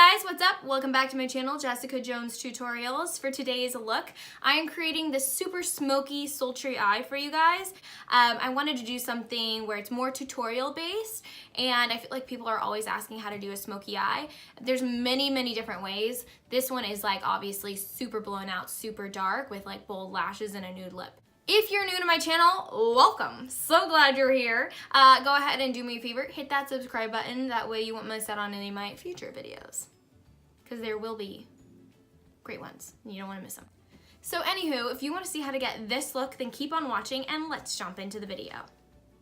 guys, what's up? Welcome back to my channel, Jessica Jones Tutorials. For today's look, I am creating this super smoky, sultry eye for you guys. I wanted to do something where it's more tutorial based, and I feel like people are always asking how to do a smoky eye. There's many different ways. This one is like obviously super blown out, super dark with like bold lashes and a nude lip. If you're new to my channel, welcome. So glad you're here. Go ahead and do me a favor, hit that subscribe button. That way you won't miss out on any of my future videos. Because there will be great ones. You don't want to miss them. So anywho, if you want to see how to get this look, then keep on watching and let's jump into the video.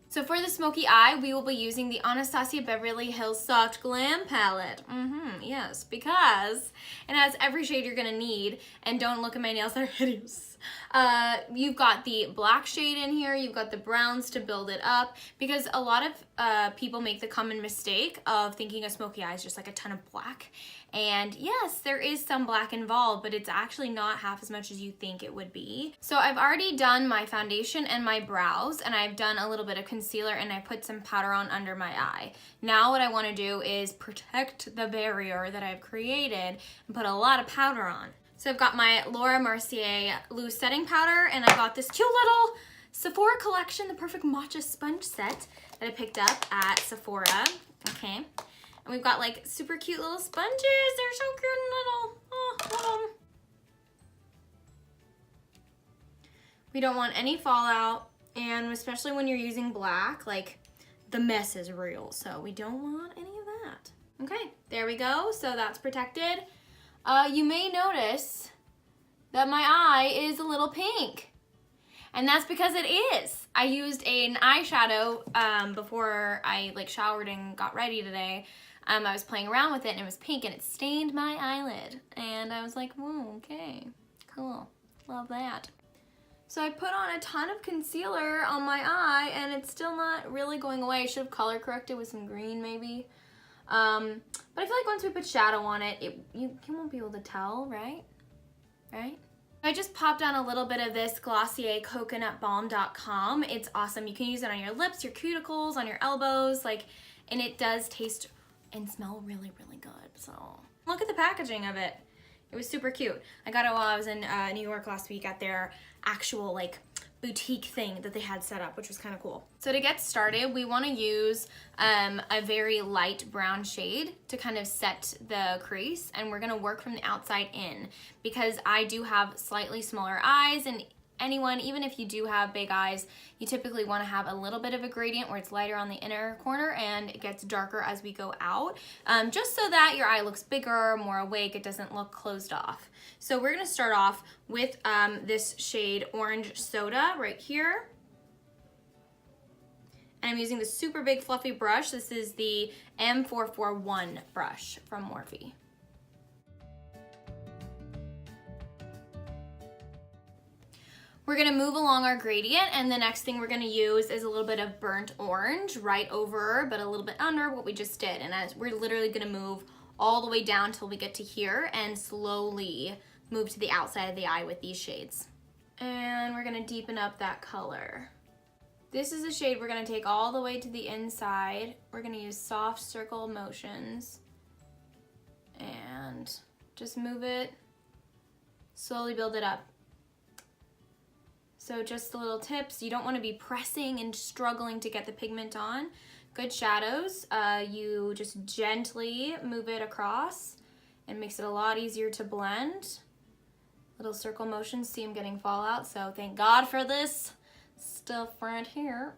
So for the smoky eye, we will be using the Anastasia Beverly Hills Soft Glam palette. Yes, because it has every shade you're gonna need, and don't look at my nails, they're hideous. You've got the black shade in here, you've got the browns to build it up, because a lot of people make the common mistake of thinking a smoky eye is just like a ton of black. And yes, there is some black involved, but it's actually not half as much as you think it would be. So I've already done my foundation and my brows, and I've done a little bit of concealer, and I put some powder on under my eye. Now what I want to do is protect the barrier that I've created and put a lot of powder on. So I've got my Laura Mercier loose setting powder, and I got this cute little Sephora collection, the Perfect Matcha Sponge Set that I picked up at Sephora. Okay. And we've got like super cute little sponges. They're so cute and little. Oh, love them. We don't want any fallout, and especially when you're using black, like the mess is real. So we don't want any of that. Okay, there we go. So that's protected. You may notice that my eye is a little pink. And that's because it is. I used an eyeshadow before I like showered and got ready today. I was playing around with it and it was pink and it stained my eyelid. And I was like, whoa, okay, cool, love that. So I put on a ton of concealer on my eye and it's still not really going away. I should have color corrected with some green maybe. But I feel like once we put shadow on it, you won't be able to tell, right? Right? I just popped on a little bit of this Glossier CoconutBalm.com. It's awesome. You can use it on your lips, your cuticles, on your elbows, like, and it does taste and smell really good. So look at the packaging of it. It was super cute. I got it while I was in New York last week at their actual like boutique thing that they had set up, which was kind of cool. So to get started, we want to use a very light brown shade to kind of set the crease, and we're going to work from the outside in because I do have slightly smaller eyes, and anyone, even if you do have big eyes, you typically want to have a little bit of a gradient where it's lighter on the inner corner and it gets darker as we go out, just so that your eye looks bigger, more awake, it doesn't look closed off. So we're going to start off with this shade Orange Soda right here. And I'm using this super big fluffy brush. This is the M441 brush from Morphe. We're gonna move along our gradient, and the next thing we're gonna use is a little bit of burnt orange right over, but a little bit under what we just did. And as we're literally gonna move all the way down till we get to here and slowly move to the outside of the eye with these shades. And we're gonna deepen up that color. This is a shade we're gonna take all the way to the inside. We're gonna use soft circle motions and just move it, slowly build it up. So just the little tips. You don't want to be pressing and struggling to get the pigment on. Good shadows, you just gently move it across and makes it a lot easier to blend. Little circle motions, see I'm getting fallout, so thank God for this stuff right here.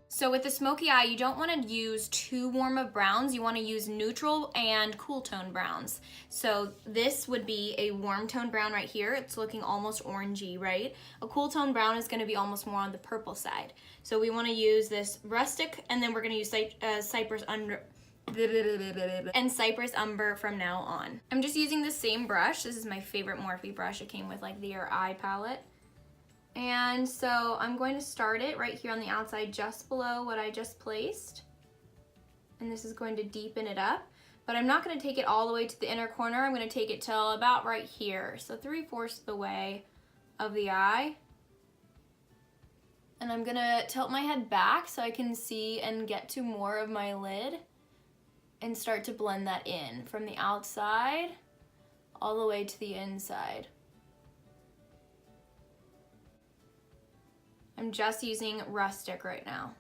So with the smoky eye, you don't want to use too warm of browns. You want to use neutral and cool tone browns. So this would be a warm tone brown right here. It's looking almost orangey, right? A cool tone brown is going to be almost more on the purple side. So we want to use this rustic, and then we're going to use Cypress Umber from now on. I'm just using the same brush. This is my favorite Morphe brush. It came with like their eye palette. And so I'm going to start it right here on the outside just below what I just placed. And this is going to deepen it up. But I'm not going to take it all the way to the inner corner. I'm going to take it till about right here. So 3/4 of the way of the eye. And I'm going to tilt my head back so I can see and get to more of my lid. and start to blend that in from the outside all the way to the inside. I'm just using rustic right now.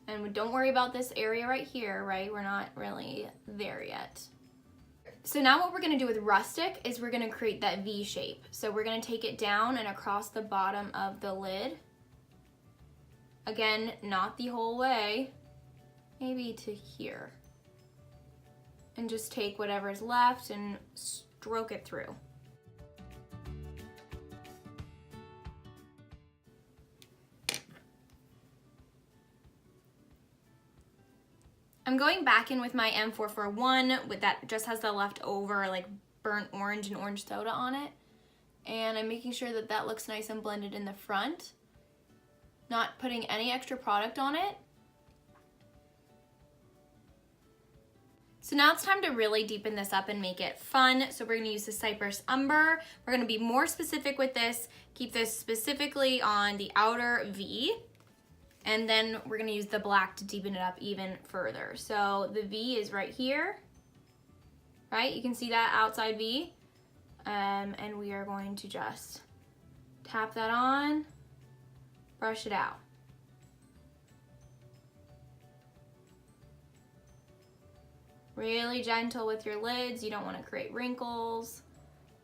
And don't worry about this area right here, right? We're not really there yet. So now what we're gonna do with rustic is we're gonna create that V shape. So we're gonna take it down and across the bottom of the lid. Again, not the whole way, maybe to here. And just take whatever's left and stroke it through. I'm going back in with my M441 with that just has the leftover like burnt orange and orange soda on it. And I'm making sure that that looks nice and blended in the front. Not putting any extra product on it. So now it's time to really deepen this up and make it fun. So we're gonna use the Cypress Umber. We're gonna be more specific with this. Keep this specifically on the outer V. And then we're gonna use the black to deepen it up even further. So the V is right here, right? You can see that outside V. And we are going to just tap that on, brush it out. Really gentle with your lids. You don't wanna create wrinkles.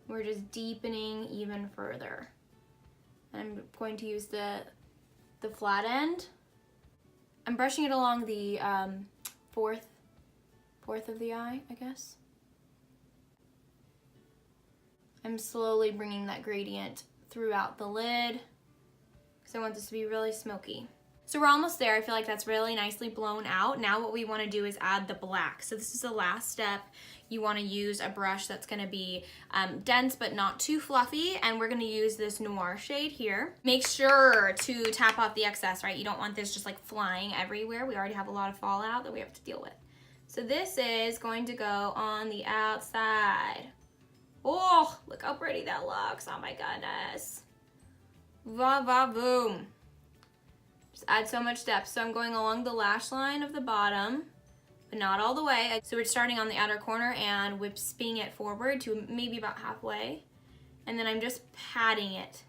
We're just deepening even further. I'm going to use the flat end. I'm brushing it along the fourth of the eye, I guess. I'm slowly bringing that gradient throughout the lid because I want this to be really smoky. So we're almost there. I feel like that's really nicely blown out. Now what we want to do is add the black. So this is the last step. You want to use a brush that's going to be dense but not too fluffy, and we're going to use this noir shade here. Make sure to tap off the excess, right? You don't want this just like flying everywhere. We already have a lot of fallout that we have to deal with. So this is going to go on the outside. Oh, look how pretty that looks. Oh my goodness. Va va boom. Just add so much depth. So I'm going along the lash line of the bottom, but not all the way. So we're starting on the outer corner and whipping it forward to maybe about halfway. And then I'm just patting it.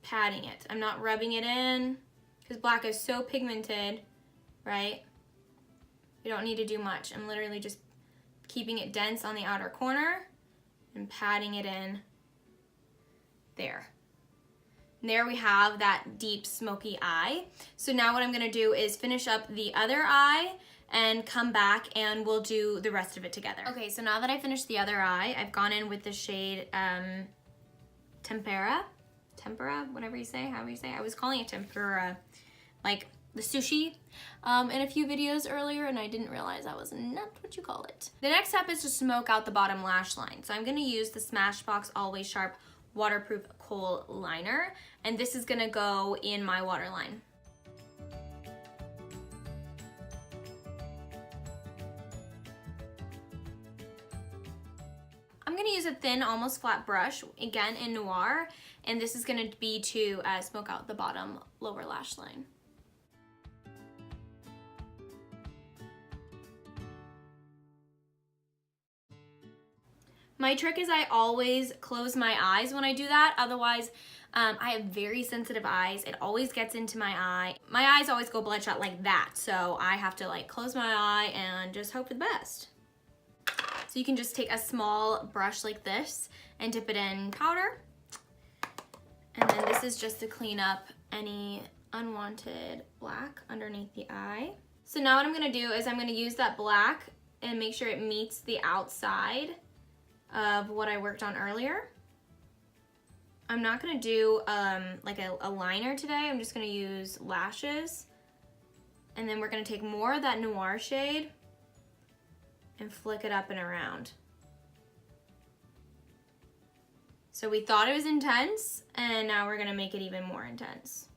Patting it. I'm not rubbing it in because black is so pigmented, right? You don't need to do much. I'm literally just keeping it dense on the outer corner and patting it in there. And there we have that deep smoky eye. So now what I'm gonna do is finish up the other eye and come back and we'll do the rest of it together. Okay, so now that I finished the other eye, I've gone in with the shade Tempera, whatever you say, however you say. I was calling it tempura, like the sushi in a few videos earlier, and I didn't realize that was not what you call it. The next step is to smoke out the bottom lash line. So I'm gonna use the Smashbox Always Sharp Waterproof Kohl Liner, and this is gonna go in my waterline. I'm gonna use a thin, almost flat brush, again in Noir, and this is gonna be to smoke out the bottom lower lash line. My trick is I always close my eyes when I do that, otherwise I have very sensitive eyes. It always gets into my eye. My eyes always go bloodshot like that, so I have to like close my eye and just hope for the best. So you can just take a small brush like this and dip it in powder. And then this is just to clean up any unwanted black underneath the eye. So now what I'm gonna do is I'm gonna use that black and make sure it meets the outside of what I worked on earlier. I'm not gonna do like a liner today. I'm just gonna use lashes. And then we're gonna take more of that Noir shade and flick it up and around. So we thought it was intense, and now we're gonna make it even more intense.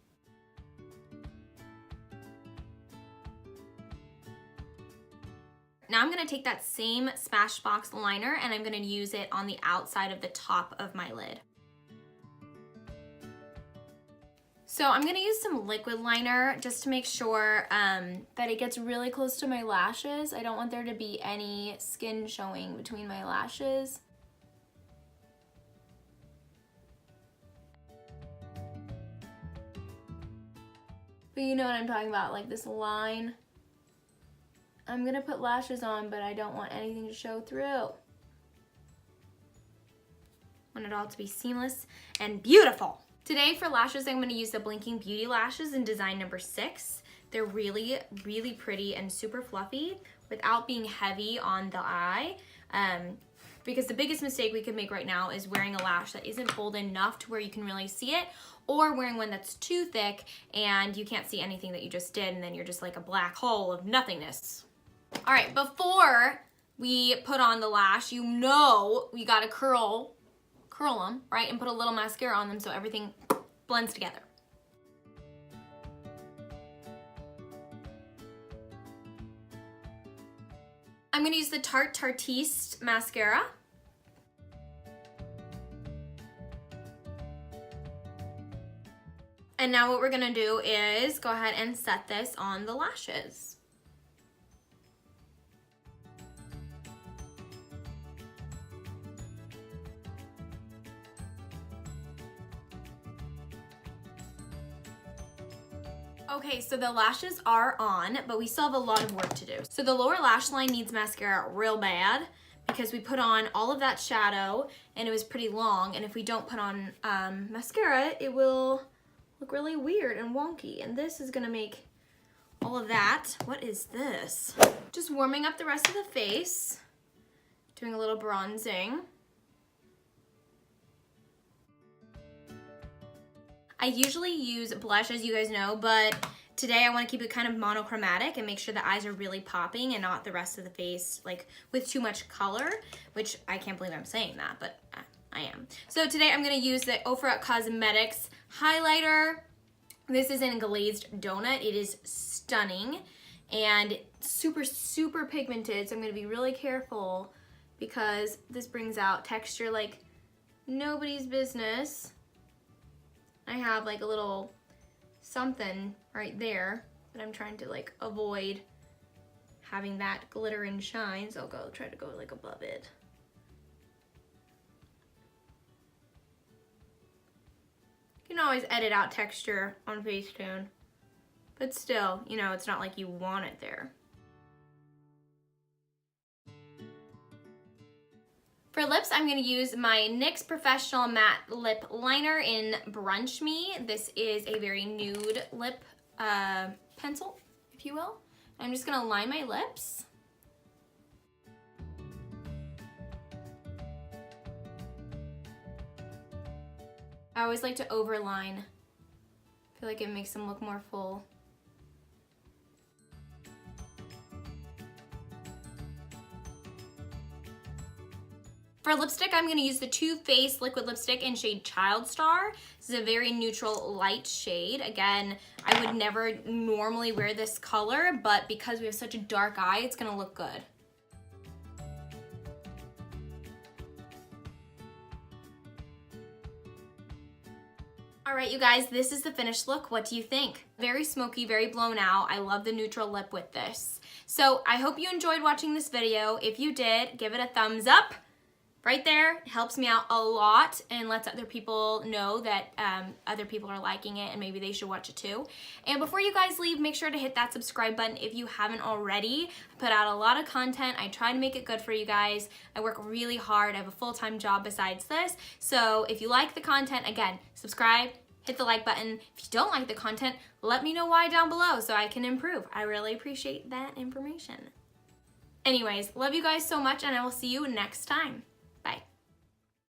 Now I'm gonna take that same Smashbox liner and I'm gonna use it on the outside of the top of my lid. So I'm gonna use some liquid liner just to make sure that it gets really close to my lashes. I don't want there to be any skin showing between my lashes. But you know what I'm talking about, like this line. I'm gonna put lashes on, but I don't want anything to show through. I want it all to be seamless and beautiful. Today for lashes, I'm gonna use the Blinking Beauty lashes in design number 6. They're really, really pretty and super fluffy without being heavy on the eye. Because the biggest mistake we could make right now is wearing a lash that isn't pulled enough to where you can really see it, or wearing one that's too thick and you can't see anything that you just did, and then you're just like a black hole of nothingness. All right, before we put on the lash, you know we gotta curl them, right? And put a little mascara on them so everything blends together. I'm gonna use the Tarte Tartiste mascara. And now what we're gonna do is go ahead and set this on the lashes. Okay, so the lashes are on, but we still have a lot of work to do. So the lower lash line needs mascara real bad because we put on all of that shadow and it was pretty long, and if we don't put on mascara, it will look really weird and wonky, and this is gonna make all of that. What is this? Just warming up the rest of the face, doing a little bronzing. I usually use blush, as you guys know, but today I want to keep it kind of monochromatic and make sure the eyes are really popping and not the rest of the face like with too much color, which I can't believe I'm saying that, but I am. So today I'm going to use the Ofra Cosmetics highlighter. This is in Glazed Donut. It is stunning and super, super pigmented, so I'm going to be really careful because this brings out texture like nobody's business. I have like a little something right there that I'm trying to like avoid having that glitter and shine, so I'll try to go like above it. You can always edit out texture on Facetune, but still, you know, it's not like you want it there. For lips, I'm going to use my NYX Professional Matte Lip Liner in Brunch Me. This is a very nude lip pencil, if you will. I'm just going to line my lips. I always like to overline. I feel like it makes them look more full. For lipstick, I'm going to use the Too Faced liquid lipstick in shade Child Star. This is a very neutral, light shade. Again, I would never normally wear this color, but because we have such a dark eye, it's going to look good. All right, you guys, this is the finished look. What do you think? Very smoky, very blown out. I love the neutral lip with this. So I hope you enjoyed watching this video. If you did, give it a thumbs up. Right there, it helps me out a lot and lets other people know that other people are liking it and maybe they should watch it too. And before you guys leave, make sure to hit that subscribe button if you haven't already. I put out a lot of content. I try to make it good for you guys. I work really hard. I have a full-time job besides this. So if you like the content, again, subscribe, hit the like button. If you don't like the content, let me know why down below so I can improve. I really appreciate that information. Anyways, love you guys so much and I will see you next time. Bye.